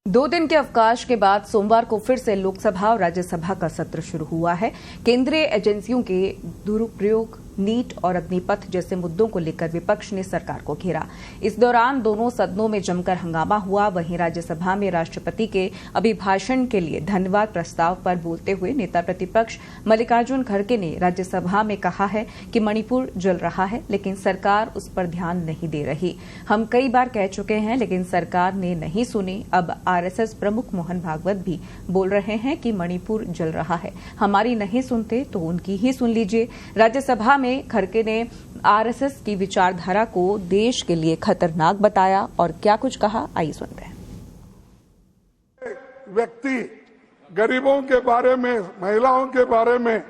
2 दिन के अवकाश के बाद सोमवार को फिर से लोकसभा और राज्यसभा का सत्र शुरू हुआ है। केंद्रीय एजेंसियों के दुरुपयोग, नीट और अग्निपथ जैसे मुद्दों को लेकर विपक्ष ने सरकार को घेरा। इस दौरान दोनों सदनों में जमकर हंगामा हुआ। वहीं राज्यसभा में राष्ट्रपति के अभिभाषण के लिए धन्यवाद प्रस्ताव पर बोलते हुए नेता प्रतिपक्ष मल्लिकार्जुन खड़गे ने राज्यसभा में कहा है कि मणिपुर जल रहा है, लेकिन सरकार उस पर ध्यान नहीं दे रही। हम कई बार कह चुके हैं, लेकिन सरकार ने नहीं सुनी। अब आरएसएस प्रमुख मोहन भागवत भी बोल रहे हैं कि मणिपुर जल रहा है। हमारी नहीं सुनते तो उनकी ही सुन लीजिए। राज्यसभा में खड़गे ने आरएसएस की विचारधारा को देश के लिए खतरनाक बताया और क्या कुछ कहा, आइए सुनते हैं। व्यक्ति गरीबों के बारे में, महिलाओं के बारे में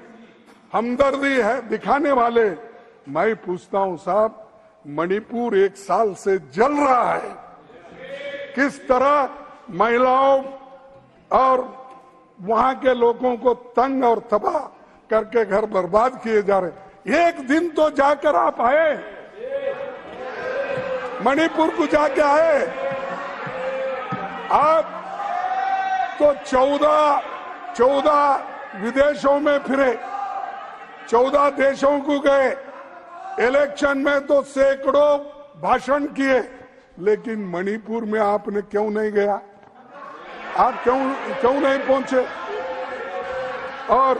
हमदर्दी है दिखाने वाले, मैं पूछता हूं साहब, मणिपुर 1 साल से जल रहा है। किस तरह महिलाओं और वहां के लोगों को तंग और तबाह करके घर बर्बाद किए जा रहे। एक दिन तो जाकर आप आए, मणिपुर को जाके आए। आप तो 14 विदेशों में फिरे, 14 देशों को गए, इलेक्शन में तो सैकड़ों भाषण किए, लेकिन मणिपुर में आपने क्यों नहीं गया? आप क्यों नहीं पहुंचे? और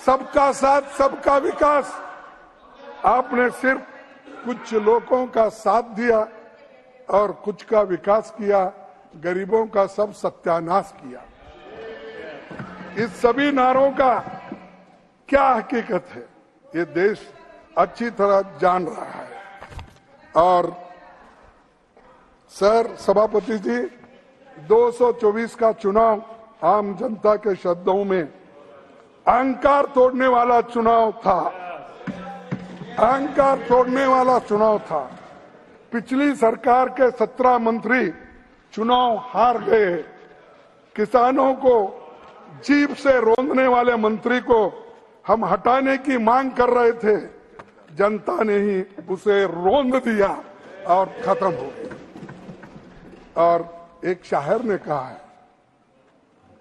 सबका साथ सबका विकास, आपने सिर्फ कुछ लोगों का साथ दिया और कुछ का विकास किया, गरीबों का सब सत्यानाश किया। इस सभी नारों का क्या हकीकत है, ये देश अच्छी तरह जान रहा है। और सर सभापति जी, 224 का चुनाव आम जनता के शब्दों में अहंकार तोड़ने वाला चुनाव था। अहंकार तोड़ने वाला चुनाव था। पिछली सरकार के 17 मंत्री चुनाव हार गए। किसानों को जीभ से रोंदने वाले मंत्री को हम हटाने की मांग कर रहे थे, जनता ने ही उसे रोंद दिया और खत्म हो गया। और एक शायर ने कहा है,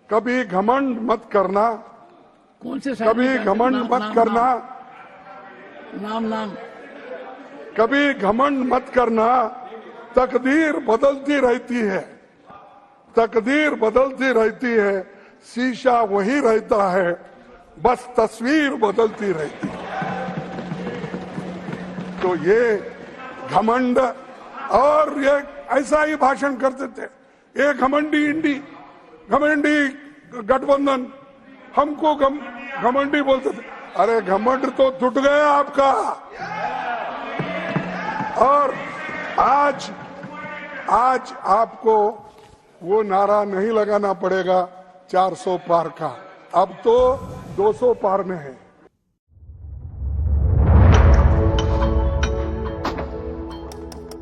कभी घमंड मत करना, कौन से कभी घमंड मत करना, नाम कभी घमंड मत करना, तकदीर बदलती रहती है, तकदीर बदलती रहती है, शीशा वही रहता है, बस तस्वीर बदलती रहती है। तो ये घमंड और ये ऐसा ही भाषण करते थे, ये घमंडी इंडी, घमंडी गठबंधन, हमको घमंडी बोलते थे। अरे घमंड तो टूट गया आपका। और आज आपको वो नारा नहीं लगाना पड़ेगा 400 पार का, अब तो 200 पार में है।